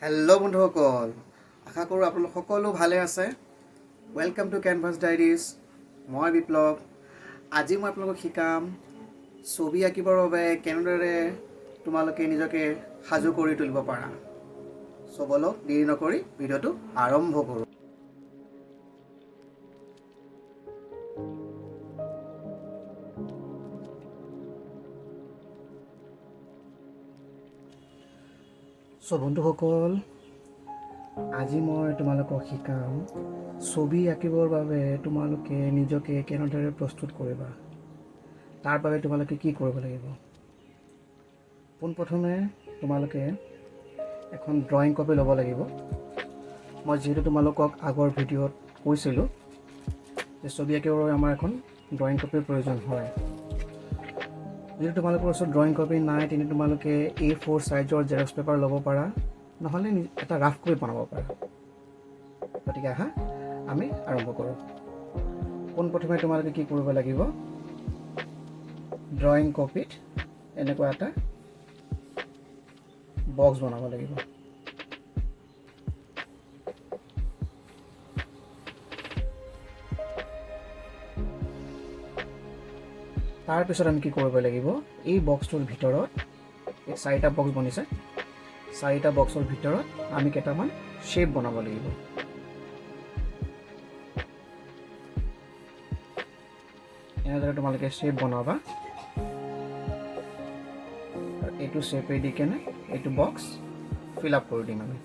Hello' বন্ধুসকল, আশা কৰোঁ আপোনালোক সকলো ভালে আছে। Welcome to canvas diaries. মই বিপ্লৱ। আজি মই আপোনালোকক শিকাম ছবি আঁকিবৰ বাবে কেনেদৰে তোমালোকে নিজকে সাজু কৰি তুলিব পাৰা। বলক দেৰি নকৰি ভিডিঅ'টো আৰম্ভ কৰোঁ। বন্ধুসকল, আজি মই তোমালোকক শিকাম ছবি আঁকিবৰ বাবে তোমালোকে নিজকে কেনেদৰে প্ৰস্তুত কৰিবা। তাৰ বাবে তোমালোকে কি কৰিব লাগিব? পোনপ্ৰথমে তোমালোকে এখন ড্ৰয়িং কপি ল'ব লাগিব। মই যিহেতু তোমালোকক আগৰ ভিডিঅ'ত কৈছিলোঁ যে ছবি আঁকিবৰ বাবে আমাৰ এখন ড্ৰয়িং কপিৰ প্ৰয়োজন হয়। যদি তোমালোকৰ ওচৰত ড্ৰয়িং কপি নাই, তেন্তে তোমালোকে A4 সাইজৰ জেৰক্স পেপাৰ ল'ব পাৰা, নহ'লে এটা ৰাফ কপি বনাব পাৰা। গতিকে আহা আমি আৰম্ভ কৰোঁ। পোনপ্ৰথমে তোমালোকে কি কৰিব লাগিব? ড্ৰয়িং কপিত এনেকুৱা এটা বক্স বনাব লাগিব। তাৰপিছত আমি কি কৰিব লাগিব? এই বক্সটোৰ ভিতৰত এই 4টা বক্স বনিছে। 4টা বক্সৰ ভিতৰত আমি কেইটামান শ্বেপ বনাব লাগিব। এনেদৰে তোমালোকে শ্বেপ বনাবা। এইটো শ্বেপে দি কেনে এইটো বক্স ফিল আপ কৰি দিম আমি।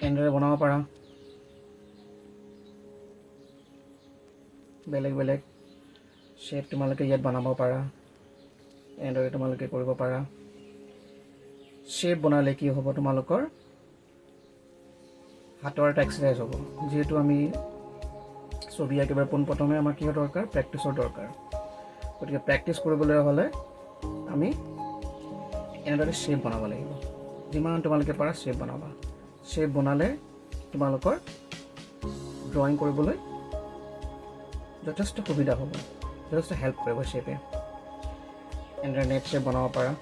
এনেদৰে বনাব পাৰা। বেলেগ বেলেগ শ্বেপ তোমালোকে ইয়াত বনাব পাৰা। এনেদৰে তোমালোকে কৰিব পাৰা। শ্বেপ বনালে কি হ'ব? তোমালোকৰ হাতৰ এটা এক্সাৰচাইজ হ'ব। যিহেতু আমি ছবি আঁকিবলৈ পোনপ্ৰথমে আমাৰ কিহৰ দৰকাৰ? প্ৰেক্টিছৰ দৰকাৰ। গতিকে প্ৰেক্টিছ কৰিবলৈ হ'লে আমি এনেদৰে শ্বেপ বনাব লাগিব। যিমান তোমালোকে পাৰা শ্বেপ বনাবা। শ্বেপ বনালে তোমালোকৰ ড্ৰয়িং কৰিবলৈ যথেষ্ট সুবিধা হ'ব, যথেষ্ট হেল্প কৰিব শ্বেপে। এনেদৰে নেট শ্বেপ বনাব পাৰা।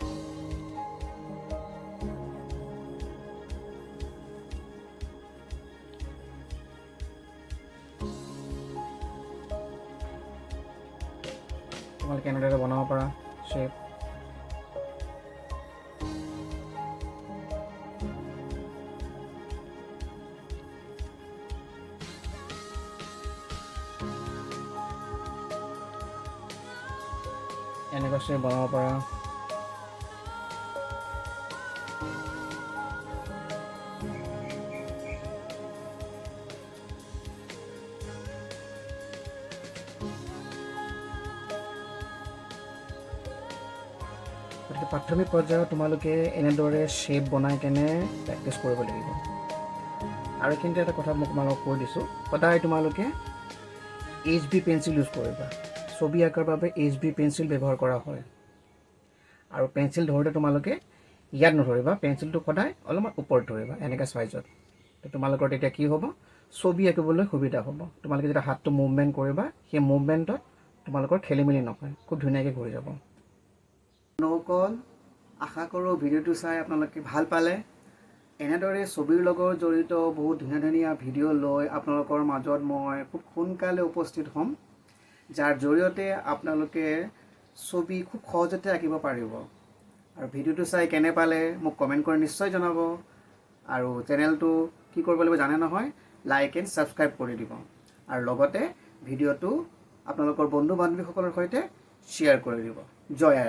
তোমালোকে এনেদৰে বনাব পাৰা শ্বেপ। এনেকুৱা শ্বেপ বনাব পাৰা। গতিকে প্ৰাথমিক পৰ্যায়ত তোমালোকে এনেদৰে শ্বেপ বনাই কেনে প্ৰেক্টিছ কৰিব লাগিব। আৰু এইখিনিতে এটা কথা মই তোমালোকক কৈ দিছোঁ, সদায় তোমালোকে HB পেঞ্চিল ইউজ কৰিবা। ছবি আঁকাৰ বাবে HB পেঞ্চিল ব্যৱহাৰ কৰা হয়। আৰু পেঞ্চিল ধৰোঁতে তোমালোকে ইয়াত নধৰিবা, পেঞ্চিলটো সদায় অলপমান ওপৰত ধৰিবা, এনেকৈ চাইজত। তোমালোকৰ তেতিয়া কি হ'ব? ছবি আঁকিবলৈ সুবিধা হ'ব। তোমালোকে যেতিয়া হাতটো মুভমেণ্ট কৰিবা, সেই মুভমেণ্টত তোমালোকৰ খেলি মেলি নহয়, খুব ধুনীয়াকৈ ঘূৰি যাব। বন্ধুসকল, আশা কৰোঁ ভিডিঅ'টো চাই আপোনালোকে ভাল পালে। এনেদৰে ছবিৰ লগত জড়িত বহুত ধুনীয়া ধুনীয়া ভিডিঅ' লৈ আপোনালোকৰ মাজত মই খুব সোনকালে উপস্থিত হ'ম, যাৰ জৰিয়তে আপোনালোকে ছবি খুব সহজতে আঁকিব পাৰিব। আৰু ভিডিঅ'টো চাই কেনে পালে মোক কমেণ্ট কৰি নিশ্চয় জনাব। আৰু চেনেলটো কি কৰিব লাগিব জানে নহয়? লাইক এণ্ড ছাবস্ক্ৰাইব কৰি দিব। আৰু লগতে ভিডিঅ'টো আপোনালোকৰ বন্ধু বান্ধৱীসকলৰ সৈতে শ্বেয়াৰ কৰি দিব। জয় আই।